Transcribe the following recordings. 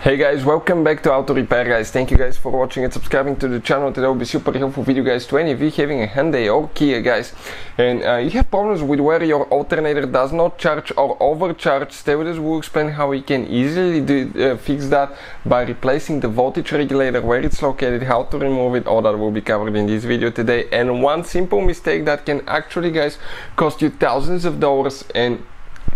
Hey guys, welcome back to Auto Repair guys. Thank you guys for watching and subscribing to the channel. Today will be super helpful video guys to any of you having a Hyundai or Kia guys, and you have problems with where your alternator does not charge or overcharge. Stay with us, we'll explain how we can easily fix that by replacing the voltage regulator, where it's located, how to remove it. All that will be covered in this video today, and one simple mistake that can actually guys cost you thousands of dollars, and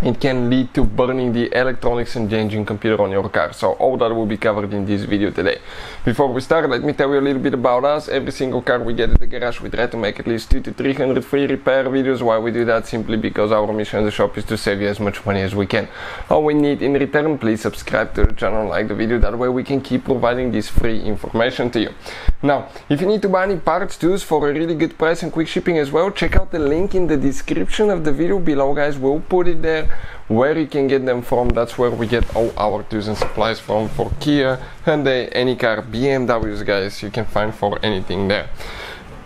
it can lead to burning the electronics and changing computer on your car. So all that will be covered in this video today. Before we start, let me tell you a little bit about us. Every single car we get at the garage, we try to make at least 200 to 300 free repair videos. Why we do that? Simply because our mission in the shop is to save you as much money as we can. All we need in return, please subscribe to the channel, like the video, that way we can keep providing this free information to you. Now, if you need to buy any parts, tools for a really good price and quick shipping as well, check out the link in the description of the video below guys. We'll put it there where you can get them from. That's where we get all our tools and supplies from, for Kia, Hyundai, any car, BMWs guys, you can find for anything there.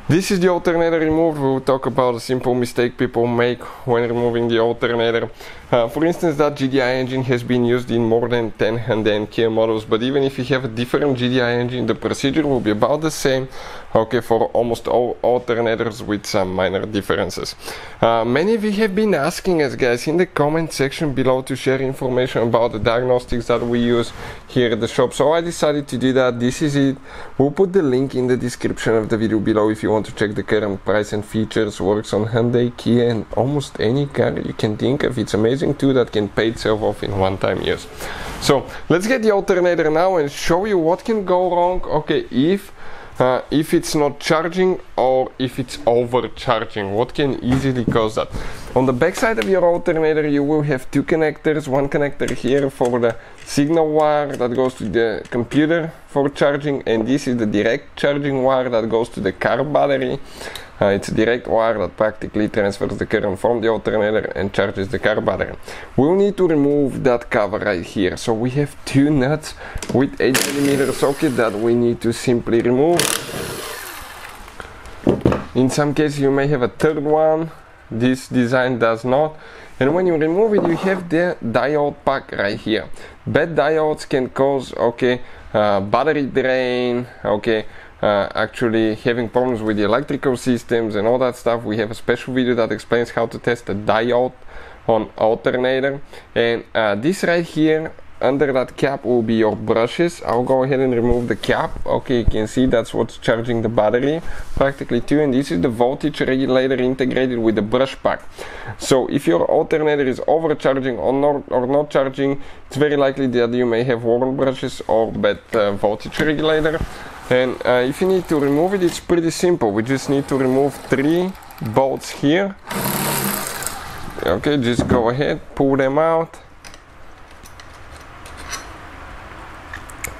This is the alternator removed. We'll talk about a simple mistake people make when removing the alternator. For instance, that GDI engine has been used in more than 10 Hyundai and Kia models, but even if you have a different GDI engine, the procedure will be about the same, okay, for almost all alternators with some minor differences. Many of you have been asking us guys in the comment section below to share information about the diagnostics that we use here at the shop, so I decided to do that. This is it. We'll put the link in the description of the video below if you want to check the current price and features. Works on Hyundai, Kia, and almost any car you can think of. It's amazing too, that can pay itself off in one-time use. So let's get the alternator now and show you what can go wrong, okay, if it's not charging or if it's overcharging. What can easily cause that? On the back side of your alternator you will have two connectors. One connector here for the signal wire that goes to the computer for charging, and this is the direct charging wire that goes to the car battery. It's a direct wire that practically transfers the current from the alternator and charges the car battery. We'll need to remove that cover right here. So we have two nuts with 8mm socket that we need to simply remove. In some cases you may have a third one. This design does not. And when you remove it, you have the diode pack right here. Bad diodes can cause, okay, battery drain, okay, actually having problems with the electrical systems and all that stuff. We have a special video that explains how to test a diode on alternator. And this right here under that cap will be your brushes. I'll go ahead and remove the cap. Okay, you can see that's what's charging the battery practically too, and this is the voltage regulator integrated with the brush pack. So if your alternator is overcharging or not charging, it's very likely that you may have worn brushes or bad voltage regulator. And if you need to remove it, it's pretty simple. We just need to remove 3 bolts here. Okay, just go ahead, pull them out.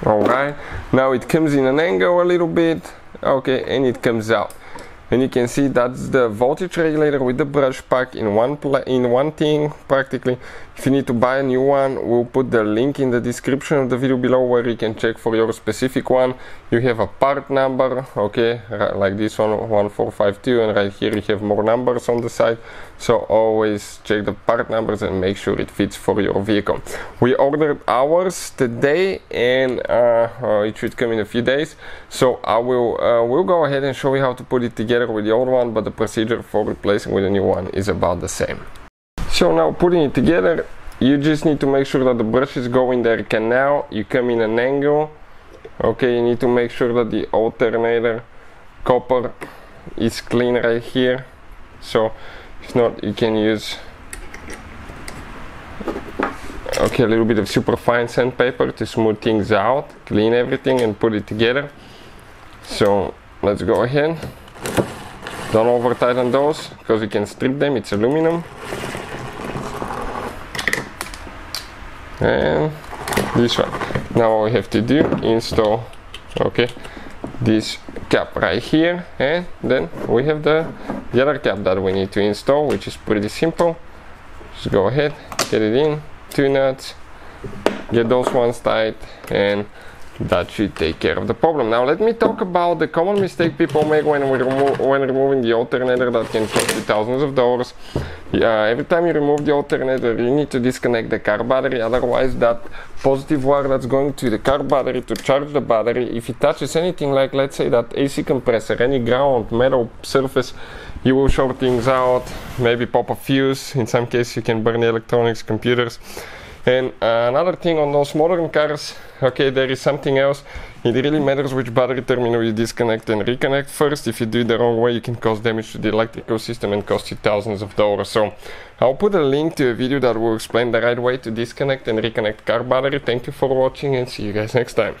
Alright, now it comes in an angle a little bit, okay, and it comes out. And you can see that's the voltage regulator with the brush pack in one thing practically. If you need to buy a new one, we'll put the link in the description of the video below where you can check for your specific one. You have a part number, okay, like this one, 1452, and right here you have more numbers on the side. So always check the part numbers and make sure it fits for your vehicle. We ordered ours today, and it should come in a few days. So I will we'll go ahead and show you how to put it together with the old one, but the procedure for replacing with a new one is about the same. So now putting it together, you just need to make sure that the brushes go in their canal. You come in an angle, okay, you need to make sure that the alternator copper is clean right here. So if not, you can use, okay, a little bit of super fine sandpaper to smooth things out, clean everything and put it together. So let's go ahead. Don't over tighten those because you can strip them, it's aluminum. And this one. Now all we have to do, install, okay, this cap right here, and then we have the other cap that we need to install, which is pretty simple. Just go ahead, get it in, 2 nuts, get those ones tight, and that should take care of the problem. Now let me talk about the common mistake people make when removing the alternator that can cost you thousands of dollars. Every time you remove the alternator, you need to disconnect the car battery, otherwise that positive wire that's going to the car battery to charge the battery, if it touches anything like, let's say, that AC compressor, any ground, metal surface, you will short things out, maybe pop a fuse. In some cases you can burn the electronics, computers. And another thing on those modern cars, okay, there is something else. It really matters which battery terminal you disconnect and reconnect first. If you do it the wrong way, you can cause damage to the electrical system and cost you thousands of dollars. So I'll put a link to a video that will explain the right way to disconnect and reconnect car battery. Thank you for watching and see you guys next time.